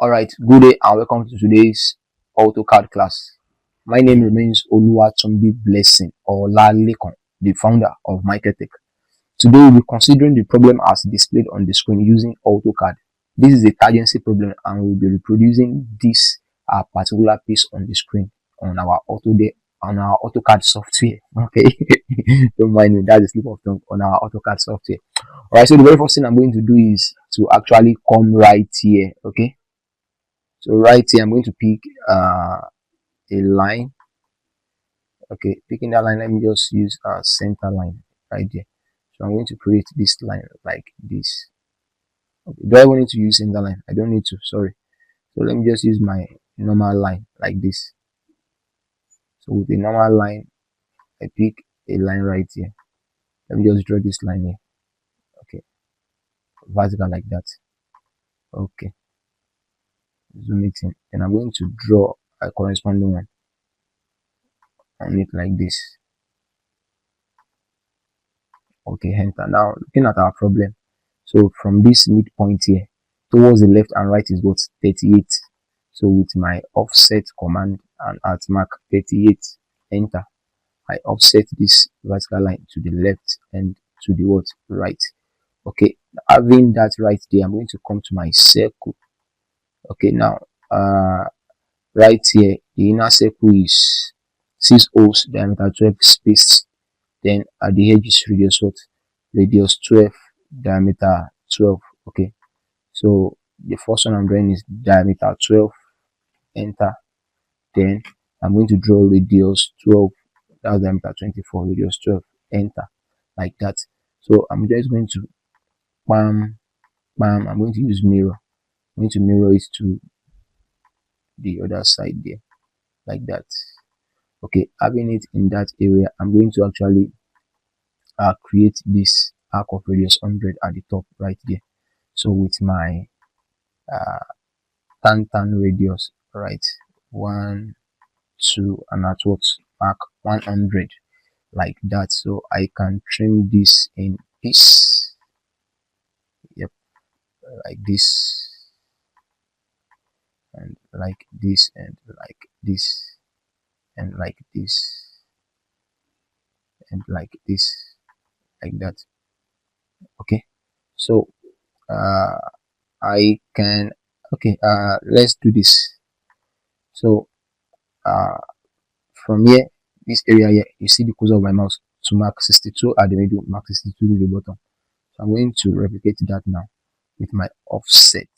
Alright, good day and welcome to today's Autocad class. My name remains Oluwatumbi Blessing or Lalekon, the founder of Maekll. Today we'll be considering the problem as displayed on the screen using Autocad. This is a tangency problem and we'll be reproducing this particular piece on the screen on our Autocad software. Okay, don't mind me, that's a slip of tongue, on our Autocad software. Alright, so the very first thing I'm going to do is to actually come right here. Okay, so right here I'm going to pick a line. Okay, picking that line, let me just use a center line right there. So I'm going to create this line like this. Okay, do I want to use center line? I don't need to, sorry. So let me just use my normal line like this. So with the normal line, I pick a line right here. Let me just draw this line here. Okay, vertical like that. Okay, zoom it in. Then I'm going to draw a corresponding one on it like this. Okay, enter. Now looking at our problem, so from this midpoint here towards the left and right is what 38. So with my offset command and at mark 38, enter, I offset this vertical line to the left and to the what right. Okay, having that right there, I'm going to come to my circle. Okay, now right here the inner circle is 6 holes, diameter 12, spaced. Then at the edge is radius what? Radius 12, diameter 12. Okay, so the first one I'm drawing is diameter 12, enter. Then I'm going to draw radius 12, that's diameter 24, radius 12, enter, like that. So I'm just going to bam, bam, I'm going to use mirror. I'm going to mirror it to the other side there, like that. Okay, having it in that area, I'm going to actually create this arc of radius 100 at the top right there. So with my tan radius, right, 1, 2, and at what mark 100 like that. So I can trim this in piece. Yep, like this and like this and like this and like this and like this, like that. Okay, so I can, okay, let's do this. So from here, this area here, you see the cursor of my mouse to mark 62 at the middle, mark 62 to the bottom. So I'm going to replicate that now with my offset.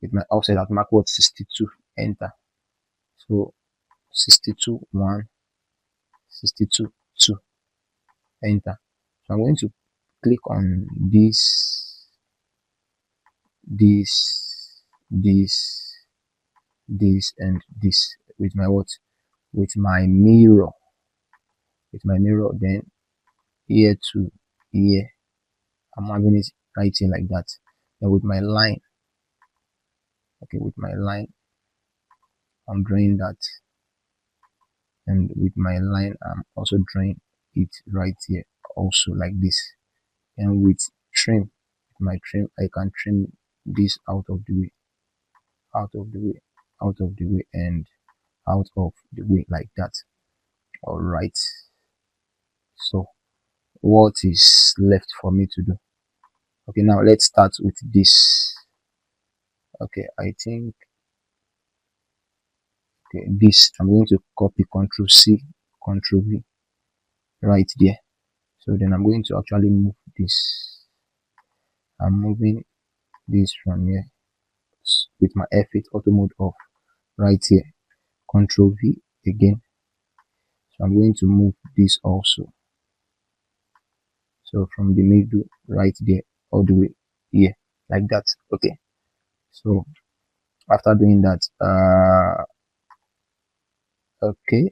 With my offset at mark what 62, enter. So 62 1, 62 2, enter. So I'm going to click on this, and this with my what? With my mirror. With my mirror, then here to here, I'm having it right here like that. Then with my line, okay, with my line, I'm drawing that, and with my line, I'm also drawing it right here, also like this. And with trim, my trim, I can trim this out of the way, out of the way, out of the way, and out of the way like that. All right, so what is left for me to do? Okay, now let's start with this. Okay, I think, okay, this I'm going to copy, Ctrl C, Ctrl V right there. So then I'm going to actually move this. I'm moving this from here with my F8 auto mode off right here, Ctrl V again. So I'm going to move this also. So from the middle right there all the way here, like that. Okay, so after doing that, okay,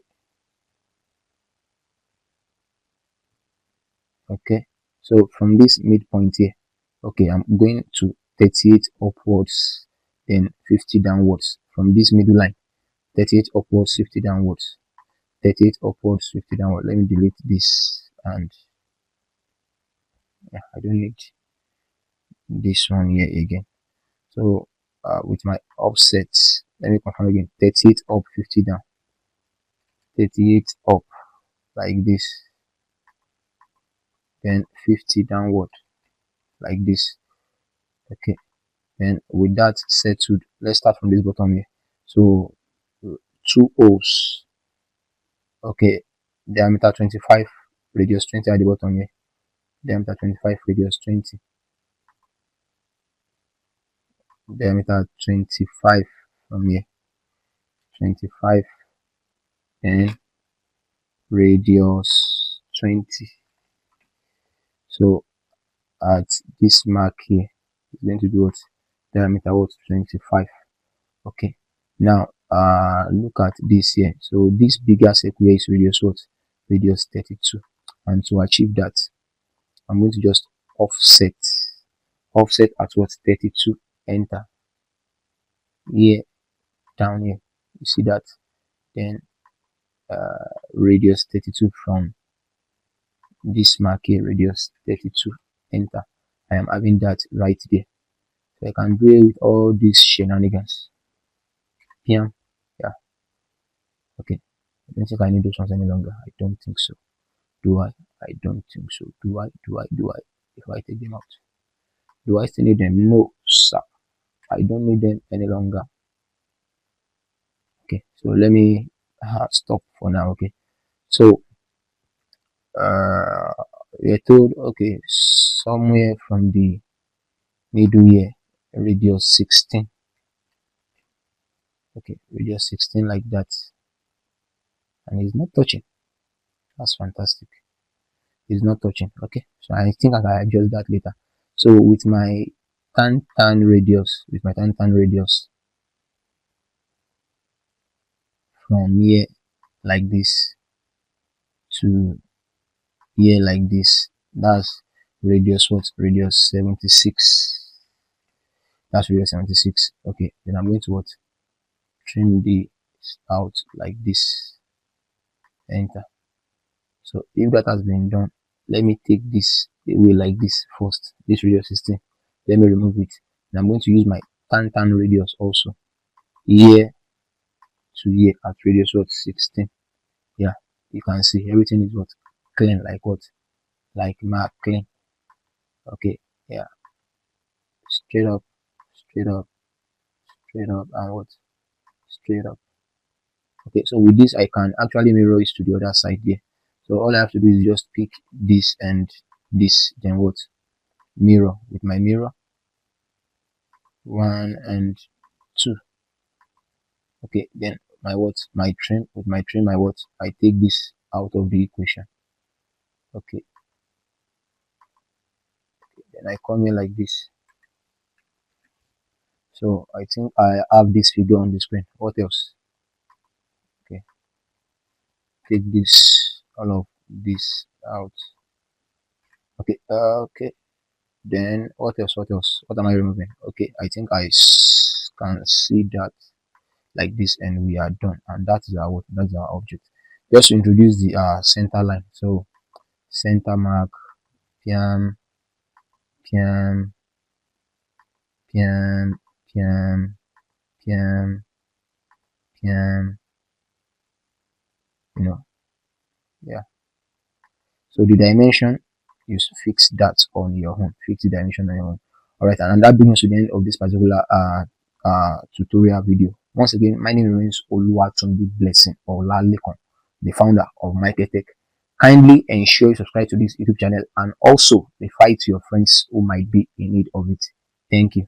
so from this midpoint here, okay, I'm going to 38 upwards, then 50 downwards. From this middle line, 38 upwards, 50 downwards, 38 upwards, 50 downwards. Let me delete this, and yeah, I don't need this one here again. So with my offsets. Let me confirm again. 38 up, 50 down. 38 up like this, then 50 downward like this. Okay, then with that settled, let's start from this bottom here. So 2 O's. Okay, diameter 25, radius 20 at the bottom here. Diameter 25, radius 20. Diameter 25 from here. 25 and radius 20. So at this mark here, it's going to be what? Diameter what? 25. Okay, now look at this here. So this bigger circle here is radius what? Radius 32. And to achieve that, I'm going to just offset at what? 32. Enter here, down here, you see that. Then radius 32 from this mark here, radius 32. Enter. I am having that right there, so I can do it with all these shenanigans. Yeah, okay. I don't think I need those ones any longer. I don't think so. Do I? I don't think so. Do I? If I take them out, do I still need them? No, sir. I don't need them any longer. Okay, so let me stop for now. Okay, so we're told, okay, somewhere from the middle here, radius 16. Okay, radius 16 like that, and it's not touching. That's fantastic. It's not touching. Okay, so I think I can adjust that later. So with my tan radius, from here like this to here like this, that's radius what? Radius 76. That's radius 76. Okay, then I'm going to what? Trim this out like this. Enter. So if that has been done, let me take this away like this first. This radius 16. Let me remove it. And I'm going to use my tan radius also here to here at radius what? 16. Yeah, you can see everything is what? Clean, like what? Like Maekll. Okay, yeah, straight up, and what? Straight up. Okay, so with this I can actually mirror it to the other side there. So all I have to do is just pick this and this, then what? Mirror with my mirror, 1 and 2. Okay, then my what? My trim, with my trim, my what? I take this out of the equation. Okay, then I come here like this. So I think I have this figure on the screen. What else? Okay, take this, all of this out. Okay, okay, then what else? What am I removing? Okay, I think I can see that like this, and we are done. And that's our what? That's our object. Just to introduce the center line. So center mark, PM, PM, PM, PM, PM, PM, yeah. So the dimension, you fix that on your own. Fix the dimension on your own. Alright, and that brings us to the end of this particular tutorial video. Once again, my name remains Oluwatumbi Blessing or Lalekon, the founder of Maekll Tech. Kindly ensure you subscribe to this YouTube channel and also refer to your friends who might be in need of it. Thank you.